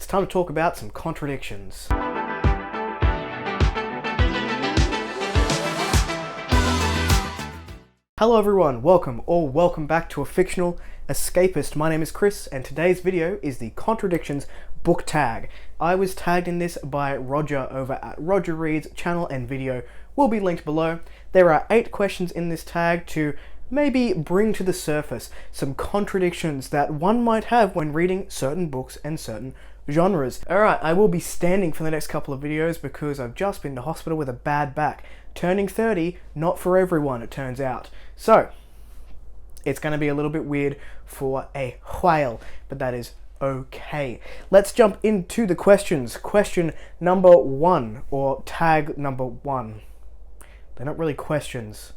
It's time to talk about some contradictions. Hello everyone, welcome back to A Fictional Escapist. My name is Chris and today's video is the Contradictions book tag. I was tagged in this by Roger over at Roger Reed's channel and video will be linked below. There are 8 questions in this tag to maybe bring to the surface some contradictions that one might have when reading certain books and certain genres. Alright, I will be standing for the next couple of videos because I've just been to hospital with a bad back. Turning 30, not for everyone it turns out. So, it's going to be a little bit weird for a while, but that is okay. Let's jump into the questions. Question number 1, or tag number 1. They're not really questions.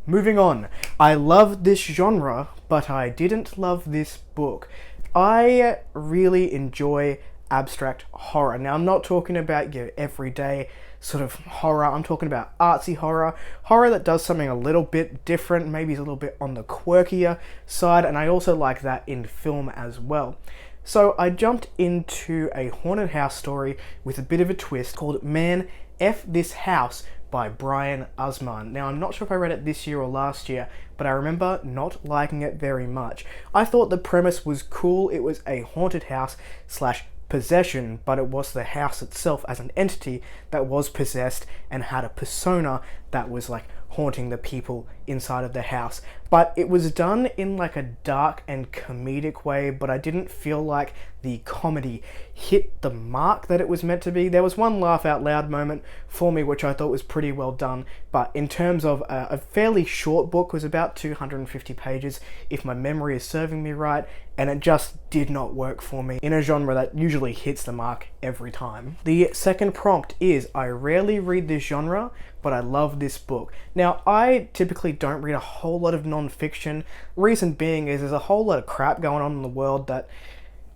Moving on. I love this genre, but I didn't love this book. I really enjoy abstract horror. Now, I'm not talking about your everyday sort of horror. I'm talking about artsy horror. Horror that does something a little bit different, maybe is a little bit on the quirkier side, and I also like that in film as well. So I jumped into a haunted house story with a bit of a twist called Man, F This House by Brian Usman. Now, I'm not sure if I read it this year or last year, but I remember not liking it very much. I thought the premise was cool. It was a haunted house slash possession, but it was the house itself as an entity that was possessed and had a persona that was like haunting the people inside of the house. But it was done in like a dark and comedic way, but I didn't feel like the comedy hit the mark that it was meant to be. There was one laugh out loud moment for me which I thought was pretty well done, but in terms of a fairly short book, was about 250 pages if my memory is serving me right, and it just did not work for me in a genre that usually hits the mark every time. The second prompt is, I rarely read this genre, but I love this book. Now, I typically don't read a whole lot of non-fiction. Reason being is there's a whole lot of crap going on in the world that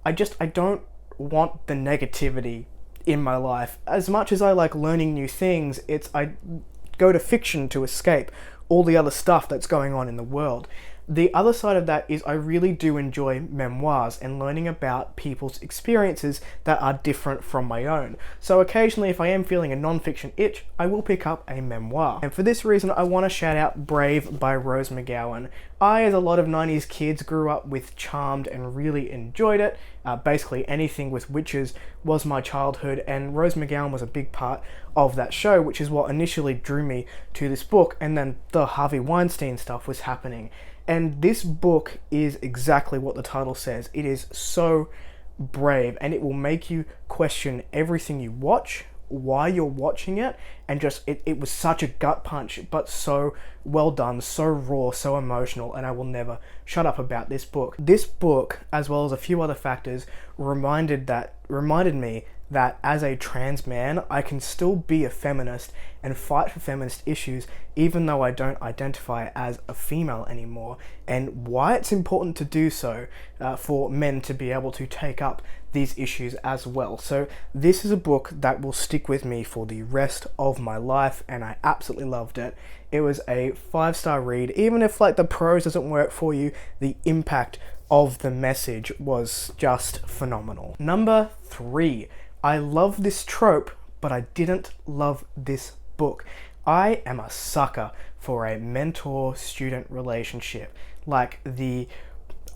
I don't want the negativity in my life. As much as I like learning new things, I go to fiction to escape all the other stuff that's going on in the world. The other side of that is I really do enjoy memoirs and learning about people's experiences that are different from my own. So occasionally, if I am feeling a non-fiction itch, I will pick up a memoir. And for this reason, I want to shout out Brave by Rose McGowan. I, as a lot of 90s kids, grew up with Charmed and really enjoyed it. Basically anything with witches was my childhood, and Rose McGowan was a big part of that show, which is what initially drew me to this book, and then the Harvey Weinstein stuff was happening. And this book is exactly what the title says. It is so brave, and it will make you question everything you watch, why you're watching it, and just it was such a gut punch, but so well done, so raw, so emotional, and I will never shut up about this book. This book, as well as a few other factors, reminded me that as a trans man, I can still be a feminist and fight for feminist issues even though I don't identify as a female anymore, and why it's important to do so for men to be able to take up these issues as well. So this is a book that will stick with me for the rest of my life, and I absolutely loved it. It was a 5-star read. Even if like the prose doesn't work for you, the impact of the message was just phenomenal. Number 3. I love this trope, but I didn't love this book. I am a sucker for a mentor-student relationship. Like the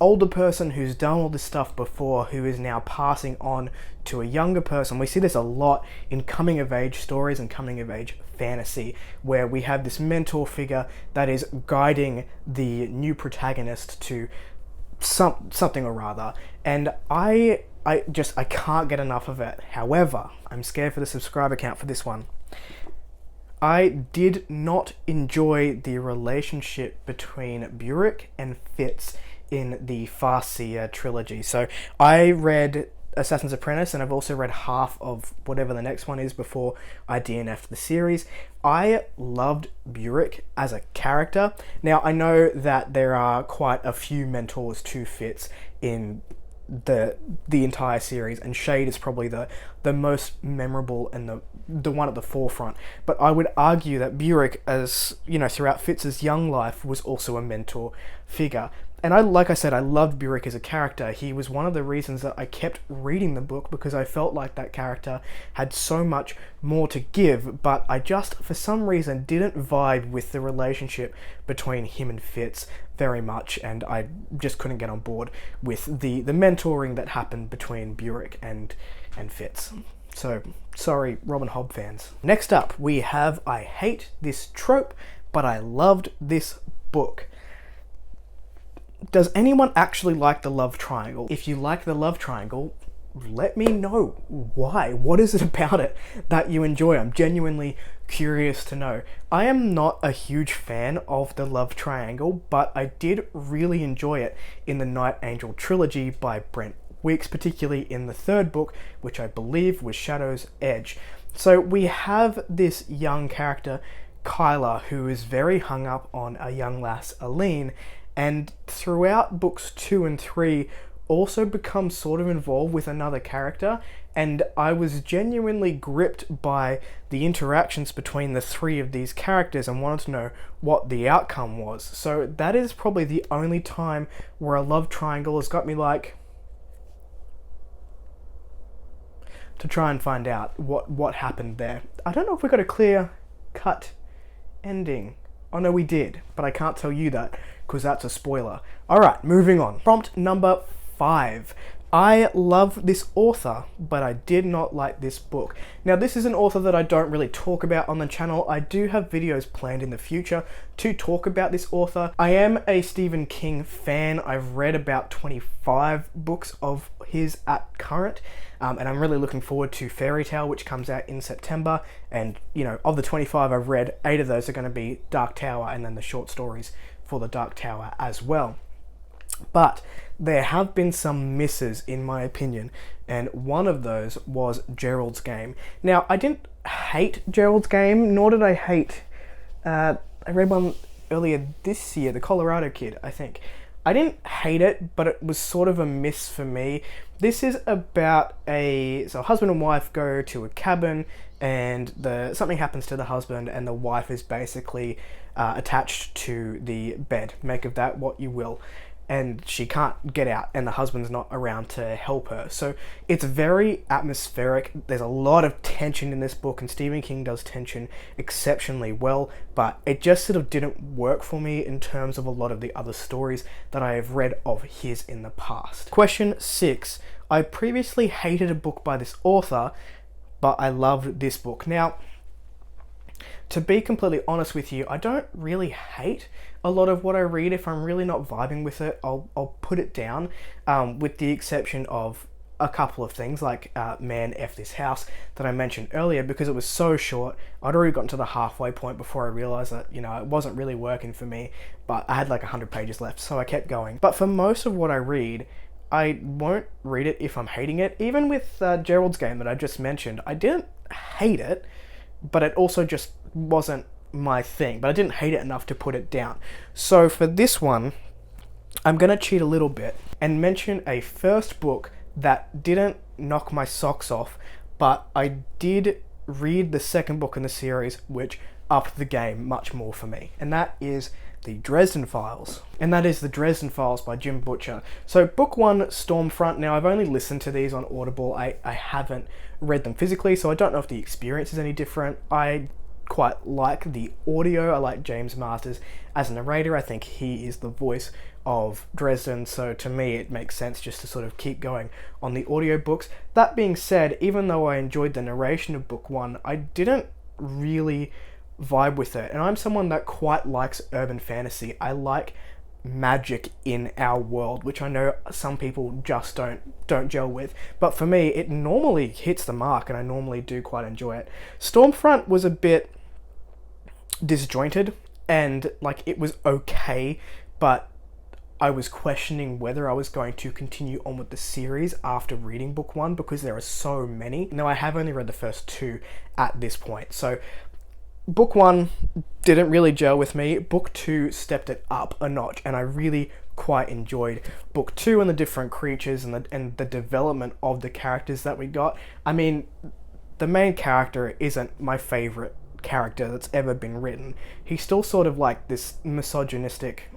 older person who's done all this stuff before, who is now passing on to a younger person. We see this a lot in coming-of-age stories and coming-of-age fantasy, where we have this mentor figure that is guiding the new protagonist to something or rather. And I can't get enough of it. However, I'm scared for the subscriber count for this one. I did not enjoy the relationship between Burek and Fitz in the Farseer trilogy. So I read Assassin's Apprentice, and I've also read half of whatever the next one is before I DNF'd the series. I loved Burek as a character. Now, I know that there are quite a few mentors to Fitz in the entire series, and Shade is probably the most memorable and the one at the forefront. But I would argue that Burek, as you know, throughout Fitz's young life, was also a mentor figure. And like I said, I loved Burek as a character. He was one of the reasons that I kept reading the book, because I felt like that character had so much more to give, but I just, for some reason, didn't vibe with the relationship between him and Fitz very much, and I just couldn't get on board with the mentoring that happened between Burek and Fitz. So, sorry, Robin Hobb fans. Next up, we have I hate this trope, but I loved this book. Does anyone actually like the love triangle? If you like the love triangle, let me know why. What is it about it that you enjoy? I'm genuinely curious to know. I am not a huge fan of the love triangle, but I did really enjoy it in the Night Angel trilogy by Brent Weeks, particularly in the third book, which I believe was Shadow's Edge. So we have this young character, Kyla, who is very hung up on a young lass, Aline, and throughout books 2 and 3 also becomes sort of involved with another character, and I was genuinely gripped by the interactions between the three of these characters and wanted to know what the outcome was. So that is probably the only time where a love triangle has got me like to try and find out what happened there. I don't know if we got a clear cut ending. Oh no, we did, but I can't tell you that because that's a spoiler. Alright, moving on. Prompt number 5. I love this author, but I did not like this book. Now, this is an author that I don't really talk about on the channel. I do have videos planned in the future to talk about this author. I am a Stephen King fan. I've read about 25 books of his at current, and I'm really looking forward to Fairy Tale, which comes out in September. And, you know, of the 25 I've read, 8 of those are going to be Dark Tower, and then the short stories for the Dark Tower as well. But there have been some misses, in my opinion, and one of those was Gerald's Game. Now, I didn't hate Gerald's Game, nor did I hate... I read one earlier this year, The Colorado Kid, I think. I didn't hate it, but it was sort of a miss for me. This is about a husband and wife go to a cabin, and something happens to the husband, and the wife is basically attached to the bed. Make of that what you will. And she can't get out, and the husband's not around to help her. So it's very atmospheric. There's a lot of tension in this book, and Stephen King does tension exceptionally well, but it just sort of didn't work for me in terms of a lot of the other stories that I have read of his in the past. Question 6. I previously hated a book by this author, but I loved this book. Now, to be completely honest with you, I don't really hate a lot of what I read. If I'm really not vibing with it, I'll put it down, with the exception of a couple of things like Man F This House that I mentioned earlier, because it was so short. I'd already gotten to the halfway point before I realized that, you know, it wasn't really working for me, but I had like 100 pages left, so I kept going. But for most of what I read, I won't read it if I'm hating it. Even with Gerald's Game that I just mentioned, I didn't hate it, but it also just wasn't my thing, but I didn't hate it enough to put it down. So for this one, I'm gonna cheat a little bit and mention a first book that didn't knock my socks off, but I did read the second book in the series, which upped the game much more for me, and that is the Dresden Files. And that is the Dresden Files by Jim Butcher. So book 1, Stormfront. Now, I've only listened to these on Audible. I haven't read them physically, so I don't know if the experience is any different. I quite like the audio. I like James Masters as a narrator. I think he is the voice of Dresden, so to me it makes sense just to sort of keep going on the audiobooks. That being said, even though I enjoyed the narration of book 1, I didn't really vibe with it, and I'm someone that quite likes urban fantasy. I like magic in our world, which I know some people just don't gel with, but for me it normally hits the mark, and I normally do quite enjoy it. Stormfront was a bit disjointed, and like it was okay, but I was questioning whether I was going to continue on with the series after reading book 1, because there are so many. Now, I have only read the first 2 at this point, so book 1 didn't really gel with me. Book 2 stepped it up a notch, and I really quite enjoyed book 2 and the different creatures and the development of the characters that we got. I mean, the main character isn't my favorite character that's ever been written. He's still sort of like this misogynistic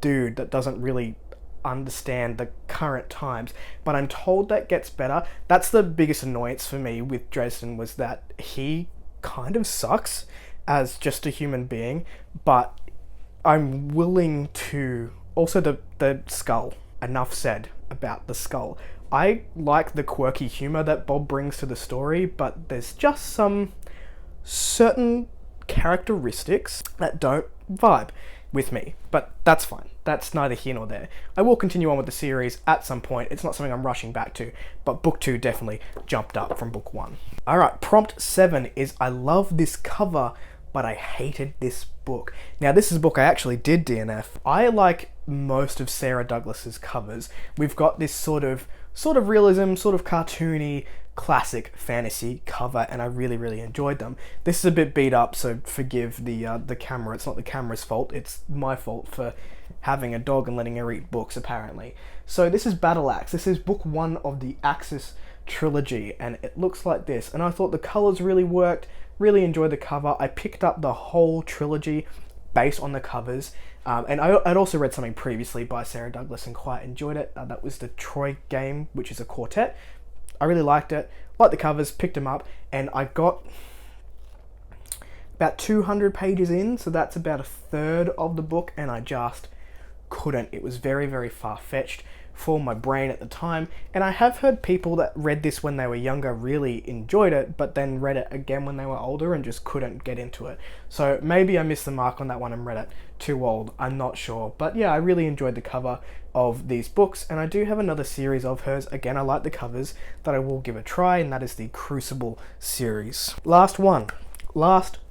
dude that doesn't really understand the current times, but I'm told that gets better. That's the biggest annoyance for me with Dresden, was that he kind of sucks as just a human being, but I'm willing to... Also, the skull. Enough said about the skull. I like the quirky humor that Bob brings to the story, but there's just some certain characteristics that don't vibe with me, but that's fine. That's neither here nor there. I will continue on with the series at some point. It's not something I'm rushing back to, but book 2 definitely jumped up from book 1. Alright, prompt 7 is, I love this cover, but I hated this book. Now, this is a book I actually did DNF. I like most of Sarah Douglas's covers. We've got this sort of realism, sort of cartoony, classic fantasy cover, and I really enjoyed them. This is a bit beat up, so forgive the camera. It's not the camera's fault, it's my fault for having a dog and letting her eat books, apparently. So this is Battle Axe. This is book 1 of the Axis trilogy, and it looks like this, and I thought the colors really worked. Really enjoyed the cover. I picked up the whole trilogy based on the covers, and I'd also read something previously by Sarah Douglas and quite enjoyed it. That was the Troy game, which is a quartet. I really liked it, liked the covers, picked them up, and I got about 200 pages in, so that's about a third of the book, and I just couldn't. It was very far-fetched for my brain at the time, and I have heard people that read this when they were younger really enjoyed it, but then read it again when they were older and just couldn't get into it. So maybe I missed the mark on that one and read it too old, I'm not sure. But yeah, I really enjoyed the cover of these books, and I do have another series of hers. Again, I like the covers, that I will give a try, and that is the Crucible series. Last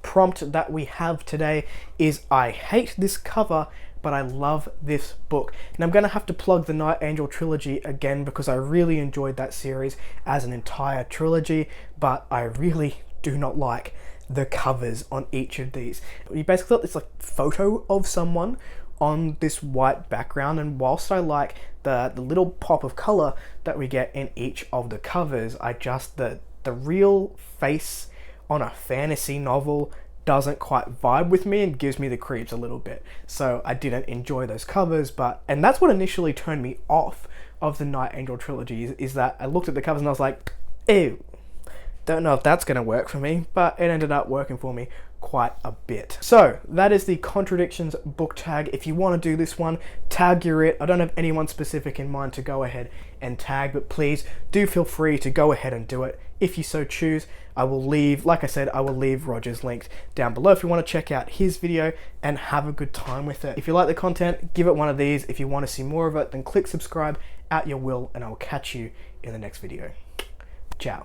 prompt that we have today is, I hate this cover, but I love this book. And I'm going to have to plug the Night Angel trilogy again, because I really enjoyed that series as an entire trilogy, but I really do not like the covers on each of these. You basically got this like photo of someone on this white background, and whilst I like the little pop of color that we get in each of the covers, I just, the real face on a fantasy novel doesn't quite vibe with me and gives me the creeps a little bit. So I didn't enjoy those covers, and that's what initially turned me off of the Night Angel trilogy, is that I looked at the covers and I was like, ew, don't know if that's going to work for me, but it ended up working for me quite a bit. So that is the Contradictions book tag. If you want to do this one, tag your it. I don't have anyone specific in mind to go ahead and tag, but please do feel free to go ahead and do it if you so choose. I will leave, like I said, I will leave Roger's links down below if you want to check out his video and have a good time with it. If you like the content, give it one of these. If you want to see more of it, then click subscribe at your will, and I'll catch you in the next video. Ciao.